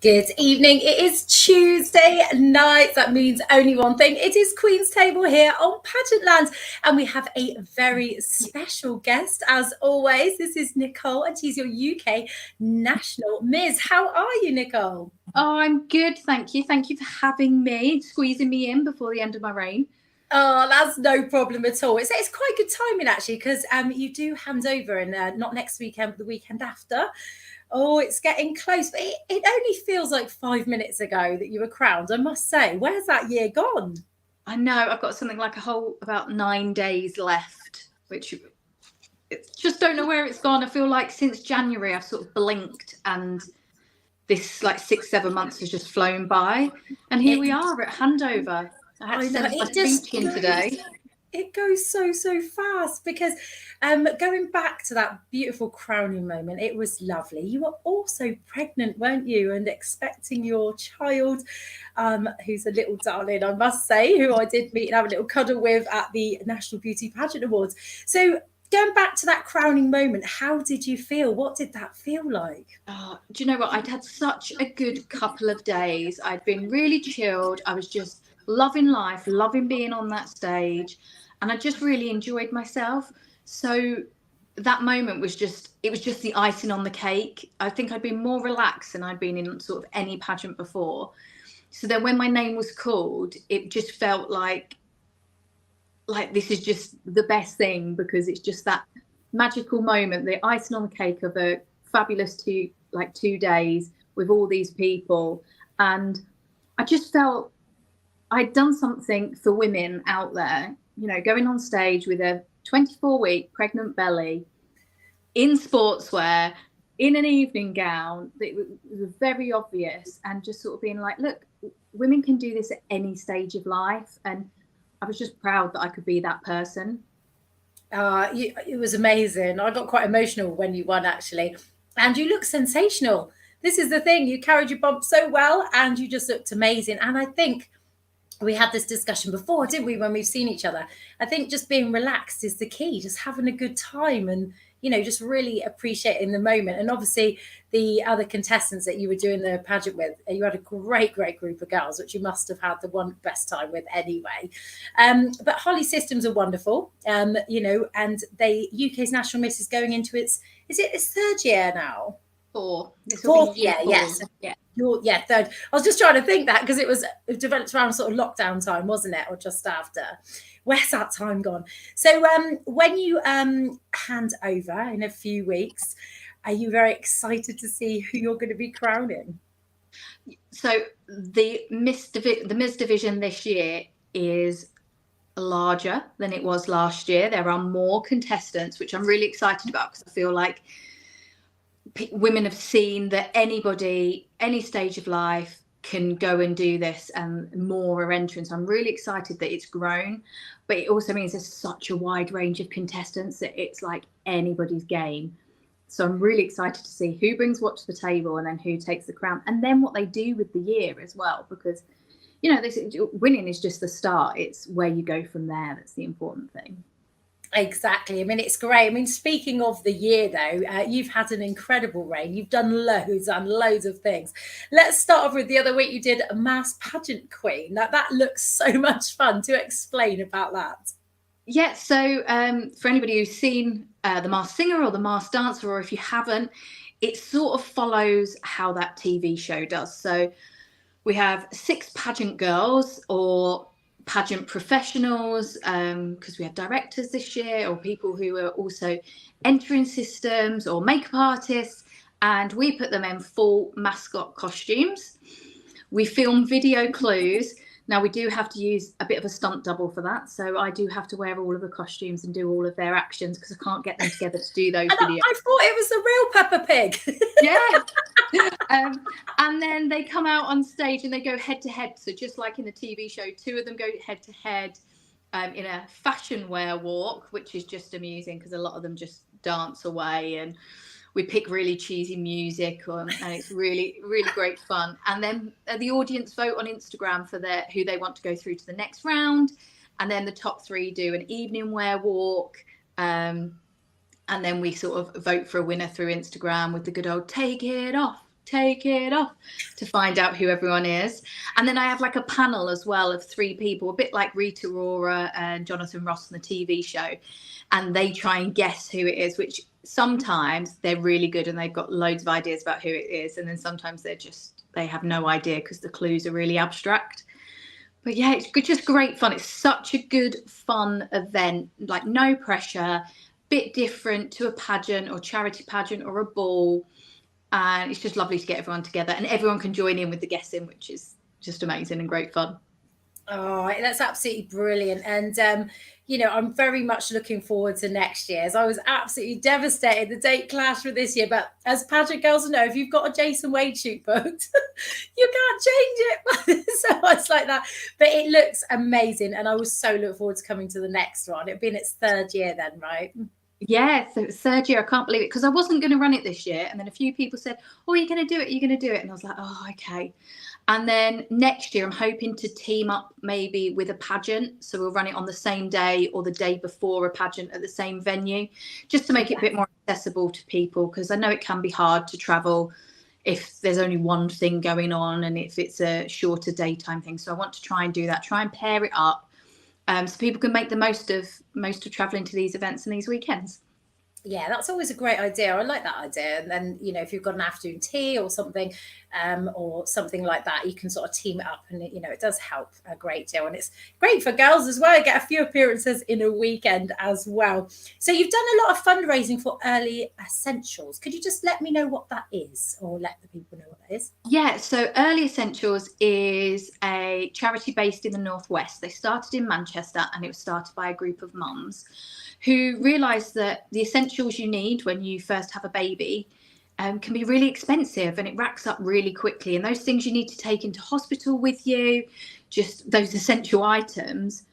Good evening. It is Tuesday night. That means only one thing. It is Queen's Table here on Pageant Land, and we have a very special guest as always. This is Nicole, and she's your UK National Ms. How are you, Nicole? Oh, I'm good, thank you. Thank you for having me, squeezing me in before the end of my reign. Oh, that's no problem at all. It's quite good timing actually, because you do hand over, and not next weekend, but the weekend after. Oh, it's getting close. But it only feels like 5 minutes ago that you were crowned, I must say. Where's that year gone? I know, I've got something like about 9 days left, which just don't know where it's gone. I feel like since January I've sort of blinked and this like 6-7 months has just flown by. And here we are at handover. I had to send my speech in today. It goes so fast because going back to that beautiful crowning moment, it was lovely. You were also pregnant, weren't you, and expecting your child, who's a little darling, I must say, who I did meet and have a little cuddle with at the National Beauty Pageant Awards. So going back to that crowning moment, how did you feel? What did that feel like? Oh, do you know what? I'd had such a good couple of days. I'd been really chilled. I was just loving life, loving being on that stage. And I just really enjoyed myself. So that moment was just the icing on the cake. I think I'd been more relaxed than I'd been in sort of any pageant before. So then when my name was called, it just felt like this is just the best thing, because it's just that magical moment, the icing on the cake of a fabulous 2 days with all these people. And I just felt I'd done something for women out there. You know, going on stage with a 24-week pregnant belly, in sportswear, in an evening gown, it was very obvious, and just sort of being like, look, women can do this at any stage of life. And I was just proud that I could be that person. It was amazing. I got quite emotional when you won, actually. And you look sensational. This is the thing. You carried your bump so well, and you just looked amazing. And I think we had this discussion before, didn't we, when we've seen each other? I think just being relaxed is the key, just having a good time and, you know, just really appreciating the moment. And obviously the other contestants that you were doing the pageant with, you had a great group of girls, which you must have had the one best time with anyway. But Holly Systems are wonderful, you know, and UK's National Ms is going into is it its third year now? Fourth year, yes. Yeah, third. I was just trying to think that, because it developed around sort of lockdown time, wasn't it, or just after? Where's that time gone? So when you hand over in a few weeks, are you very excited to see who you're going to be crowning? So the Ms division this year is larger than it was last year. There are more contestants, which I'm really excited about, because I feel like women have seen that anybody, any stage of life, can go and do this, and more are entering. So I'm really excited that it's grown, but it also means there's such a wide range of contestants that it's like anybody's game. So I'm really excited to see who brings what to the table, and then who takes the crown, and then what they do with the year as well, because, you know, winning is just the start. It's where you go from there that's the important thing. Exactly. I mean, it's great. I mean, speaking of the year, though, you've had an incredible reign. You've done loads and loads of things. Let's start off with the other week you did a Masked Pageant Queen. Now, that looks so much fun. To explain about that. Yeah, so for anybody who's seen The Masked Singer or The Masked Dancer, or if you haven't, it sort of follows how that TV show does. So we have 6 pageant girls, or pageant professionals, because we have directors this year, or people who are also entering systems, or makeup artists, and we put them in full mascot costumes. We film video clues. Now, we do have to use a bit of a stunt double for that, so I do have to wear all of the costumes and do all of their actions, because I can't get them together to do those videos. I thought it was the real Peppa Pig. Yeah. And then they come out on stage and they go head to head. So just like in the TV show, 2 of them go head to head in a fashion wear walk, which is just amusing, because a lot of them just dance away, and we pick really cheesy music, and it's really great fun. And then the audience vote on Instagram for who they want to go through to the next round, and then the top 3 do an evening wear walk, and then we sort of vote for a winner through Instagram with the good old "take it off, take it off to find out who everyone is. And then I have like a panel as well of 3 people, a bit like Rita Ora and Jonathan Ross on the TV show. And they try and guess who it is, which sometimes they're really good and they've got loads of ideas about who it is. And then sometimes they have no idea because the clues are really abstract. But yeah, it's just great fun. It's such a good, fun event, like no pressure, bit different to a pageant or charity pageant or a ball. And it's just lovely to get everyone together and everyone can join in with the guessing, which is just amazing and great fun. Oh, that's absolutely brilliant. And, I'm very much looking forward to next year's. I was absolutely devastated the date clashed with this year. But as pageant girls know, if you've got a Jason Wade shoot booked, you can't change it. So it's like that. But it looks amazing. And I was so look forward to coming to the next one. It'll be in its 3rd year then, right? Yeah, so 3rd year, I can't believe it, because I wasn't going to run it this year. And then a few people said, oh, you're going to do it, you're going to do it. And I was like, oh, okay. And then next year, I'm hoping to team up maybe with a pageant. So we'll run it on the same day or the day before a pageant at the same venue, just to make it a bit more accessible to people, because I know it can be hard to travel if there's only one thing going on and if it's a shorter daytime thing. So I want to try and do that, try and pair it up. So people can make the most of traveling to these events and these weekends. Yeah, that's always a great idea. I like that idea. And then, if you've got an afternoon tea or something like that, you can sort of team it up and, it does help a great deal. And it's great for girls as well. Get a few appearances in a weekend as well. So you've done a lot of fundraising for Early Essentials. Could you just let me know what that is, or let the people know what that is? Yeah, so Early Essentials is a charity based in the Northwest. They started in Manchester and it was started by a group of mums who realised that the essentials you need when you first have a baby can be really expensive and it racks up really quickly. And those things you need to take into hospital with you, just those essential items,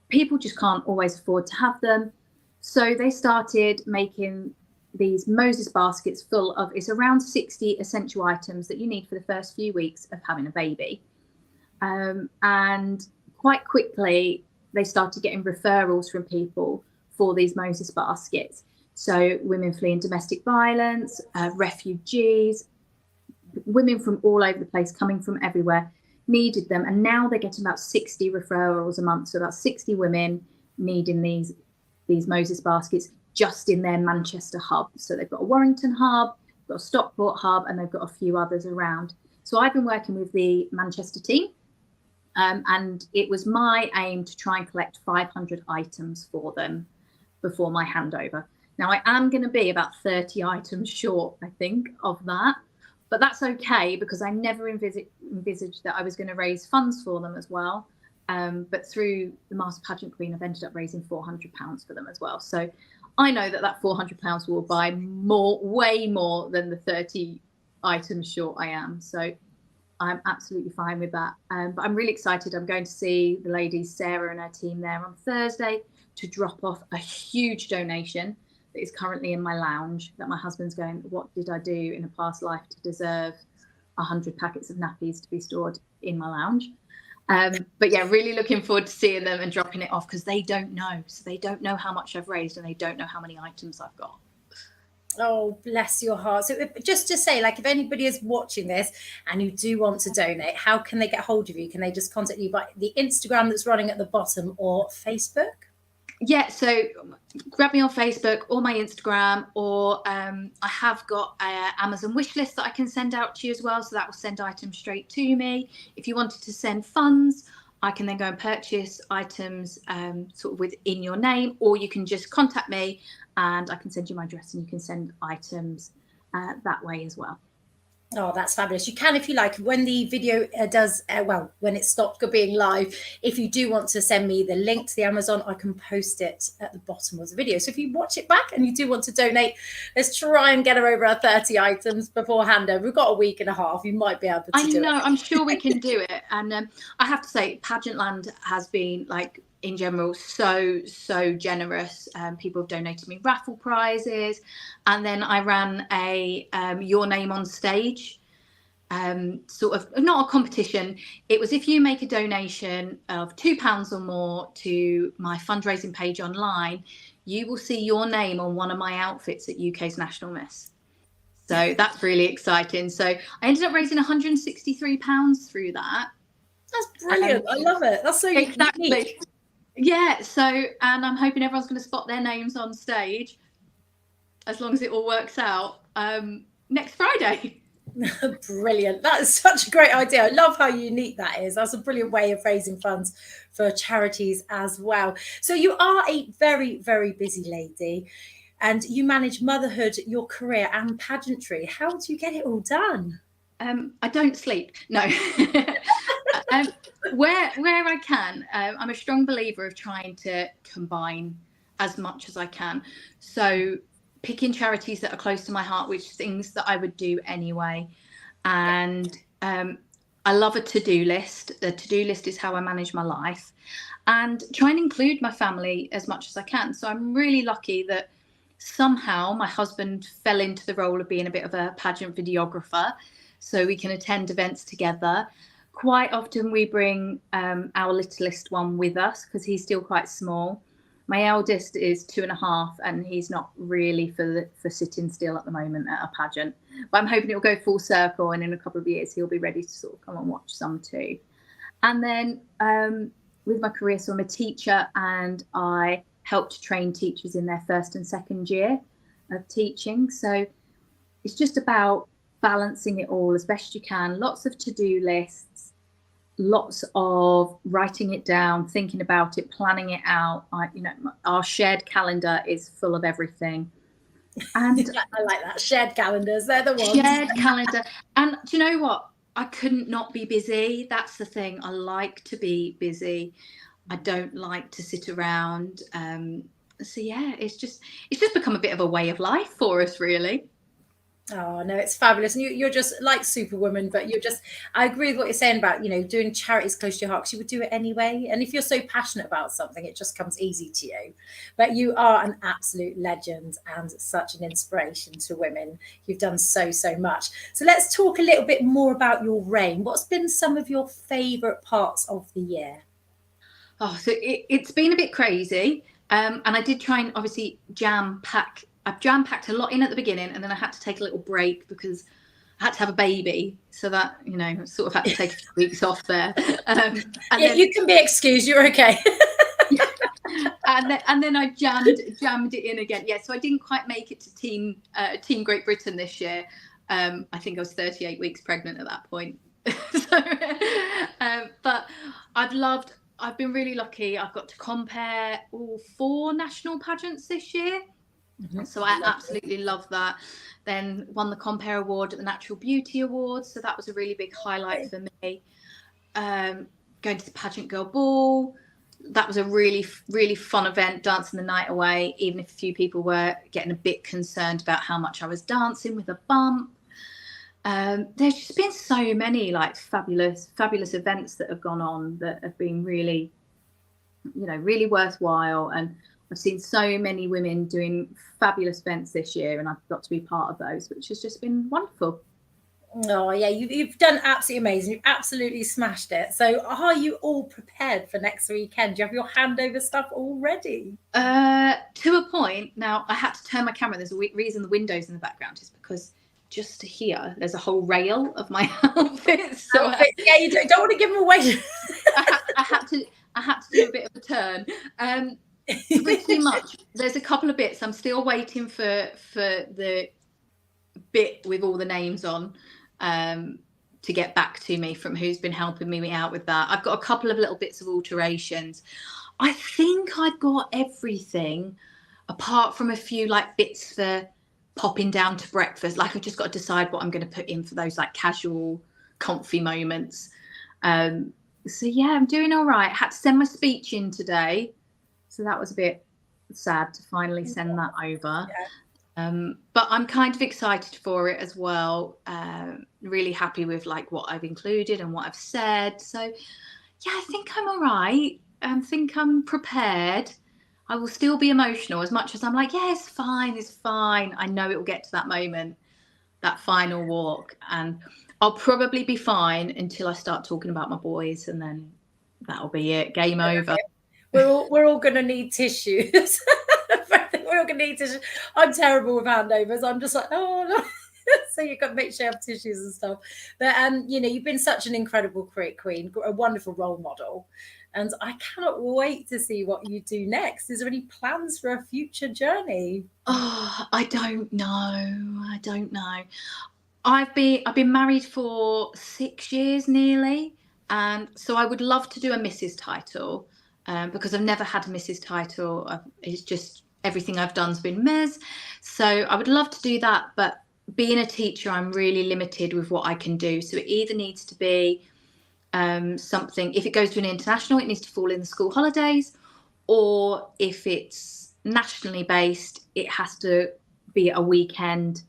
people just can't always afford to have them. So they started making these Moses baskets full of, it's around 60 essential items that you need for the first few weeks of having a baby. And quite quickly, they started getting referrals from people for these Moses baskets. So women fleeing domestic violence, refugees, women from all over the place, coming from everywhere, needed them. And now they're getting about 60 referrals a month. So about 60 women needing these Moses baskets just in their Manchester hub. So they've got a Warrington hub, got a Stockport hub, and they've got a few others around. So I've been working with the Manchester team. And it was my aim to try and collect 500 items for them before my handover. Now, I am going to be about 30 items short, I think, of that. But that's okay, because I never envisaged that I was going to raise funds for them as well. But through the Master Pageant Queen, I've ended up raising £400 for them as well. So I know that £400 will buy way more than the 30 items short I am. So I'm absolutely fine with that. But I'm really excited. I'm going to see the ladies, Sarah and her team, there on Thursday to drop off a huge donation that is currently in my lounge, that my husband's going, what did I do in a past life to deserve 100 packets of nappies to be stored in my lounge? But yeah, really looking forward to seeing them and dropping it off, because they don't know. So they don't know how much I've raised and they don't know how many items I've got. Oh, bless your heart. So just to say, like, if anybody is watching this and you do want to donate, how can they get hold of you? Can they just contact you by the Instagram that's running at the bottom, or Facebook? Yeah, so grab me on Facebook or my Instagram, or I have got an Amazon wish list that I can send out to you as well. So that will send items straight to me. If you wanted to send funds, I can then go and purchase items sort of within your name, or you can just contact me and I can send you my address and you can send items that way as well. Oh, that's fabulous. You can, if you like, when the video when it stopped being live, if you do want to send me the link to the Amazon, I can post it at the bottom of the video. So if you watch it back and you do want to donate, let's try and get her over our 30 items beforehand. We've got a week and a half. You might be able to do it. I know, I'm sure we can do it. And I have to say, Pageantland has been, like, in general, so generous. People have donated me raffle prizes, and then I ran a Your Name on Stage, sort of, not a competition. It was, if you make a donation of £2 or more to my fundraising page online, you will see your name on one of my outfits at UKs National Ms. So that's really exciting. So I ended up raising £163 through that. That's brilliant. I love it. That's so exactly unique. Yeah. So, and I'm hoping everyone's going to spot their names on stage, as long as it all works out, next Friday. Brilliant. That is such a great idea. I love how unique that is. That's a brilliant way of raising funds for charities as well. So you are a very, very busy lady, and you manage motherhood, your career, and pageantry. How do you get it all done? I don't sleep. No. Where I can, I'm a strong believer of trying to combine as much as I can. So picking charities that are close to my heart, which things that I would do anyway. And I love a to-do list. A to-do list is how I manage my life, and try and include my family as much as I can. So I'm really lucky that somehow my husband fell into the role of being a bit of a pageant videographer, so we can attend events together. Quite often we bring our littlest one with us because he's still quite small. My eldest is 2.5, and he's not really for sitting still at the moment at a pageant. But I'm hoping it'll go full circle, and in a couple of years he'll be ready to sort of come and watch some too. And then with my career, so I'm a teacher, and I help to train teachers in their first and second year of teaching. So it's just about balancing it all as best you can. Lots of to-do lists, lots of writing it down, thinking about it, planning it out. Our shared calendar is full of everything. And I like that. Shared calendars, they're the ones. Shared calendar. And do you know what? I couldn't not be busy. That's the thing. I like to be busy. I don't like to sit around. So yeah, it's just become a bit of a way of life for us, really. Oh no, it's fabulous. And you're just like Superwoman, but I agree with what you're saying about, doing charities close to your heart, because you would do it anyway. And if you're so passionate about something, it just comes easy to you. But you are an absolute legend and such an inspiration to women. You've done so, so much. So let's talk a little bit more about your reign. What's been some of your favourite parts of the year? Oh, so it's been a bit crazy. And I did try and obviously I've jam-packed a lot in at the beginning, and then I had to take a little break because I had to have a baby. So that, sort of had to take a few weeks off there. You can be excused. You're okay. and then I jammed it in again. Yeah, so I didn't quite make it to Team Great Britain this year. I think I was 38 weeks pregnant at that point. But I've been really lucky. I've got to compare all 4 national pageants this year. Mm-hmm. So I absolutely love that. Then won the Compare Award at the Natural Beauty Awards. So that was a really big highlight for me. Going to the Pageant Girl Ball. That was a really, really fun event, dancing the night away, even if a few people were getting a bit concerned about how much I was dancing with a bump. There's just been so many fabulous events that have gone on that have been really, really worthwhile. And I've seen so many women doing fabulous events this year, and I've got to be part of those, which has just been wonderful. Oh yeah, you've done absolutely amazing. You've absolutely smashed it. So are you all prepared for next weekend? Do you have your handover stuff all ready? To a point. Now I had to turn my camera. There's a reason the window's in the background is because just here there's a whole rail of my outfit. So yeah, you don't want to give them away. I had to do a bit of a turn. Pretty much. There's a couple of bits. I'm still waiting for the bit with all the names on to get back to me from who's been helping me out with that. I've got a couple of little bits of alterations. I think I've got everything apart from a few bits for popping down to breakfast. I've just got to decide what I'm going to put in for those casual, comfy moments. So yeah, I'm doing all right. I had to send my speech in today. So that was a bit sad to finally send that over. Yeah. But I'm kind of excited for it as well. Really happy with what I've included and what I've said. So yeah, I think I'm all right. I think I'm prepared. I will still be emotional as much as I'm yeah, it's fine. I know it will get to that moment, that final walk. And I'll probably be fine until I start talking about my boys, and then that'll be it. Game over. We're all going to need tissues. We're all going to need tissues. I'm terrible with handovers. I'm just oh no. So you've got to make sure you have tissues and stuff. But you know, you've been such an incredible queen, a wonderful role model. And I cannot wait to see what you do next. Is there any plans for a future journey? Oh, I don't know. I don't know. I've been married for 6 years nearly, and so I would love to do a Mrs. title, because I've never had a Mrs. title. It's just everything I've done's been Ms. So I would love to do that, but being a teacher, I'm really limited with what I can do. So it either needs to be something. If it goes to an international, it needs to fall in the school holidays, or if it's nationally based, it has to be a weekend,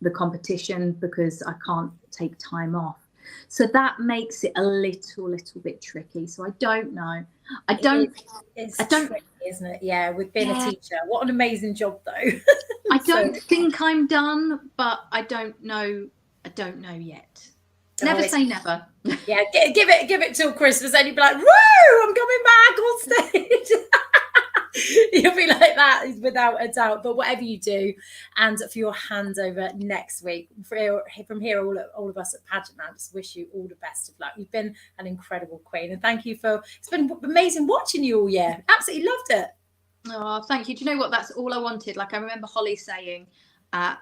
the competition, because I can't take time off. So that makes it a little bit tricky. So I don't know. It's tricky, isn't it? Yeah, with being a teacher. What an amazing job, though. I don't think I'm done, but I don't know. I don't know yet. Never say never. Yeah, give it till Christmas, and you'll be like, "Woo! I'm coming back on stage." You'll be like that without a doubt. But whatever you do, and for your handover next week, from here, all of us at Pageant Now just wish you all the best of luck. You've been an incredible queen, and thank you it's been amazing watching you all year. Absolutely loved it. Oh, thank you. Do you know what? That's all I wanted. Like, I remember Holly saying at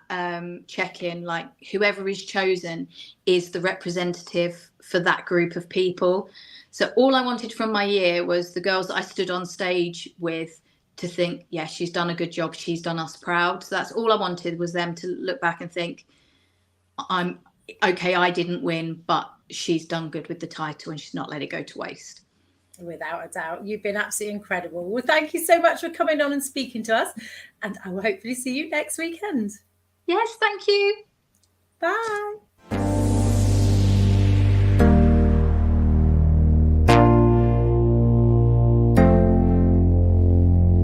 check-in, like, whoever is chosen is the representative for that group of people. So all I wanted from my year was the girls that I stood on stage with to think, yeah, she's done a good job. She's done us proud. So that's all I wanted, was them to look back and think, I'm okay, I didn't win, but she's done good with the title and she's not let it go to waste. Without a doubt. You've been absolutely incredible. Well, thank you so much for coming on and speaking to us. And I will hopefully see you next weekend. Yes, thank you. Bye.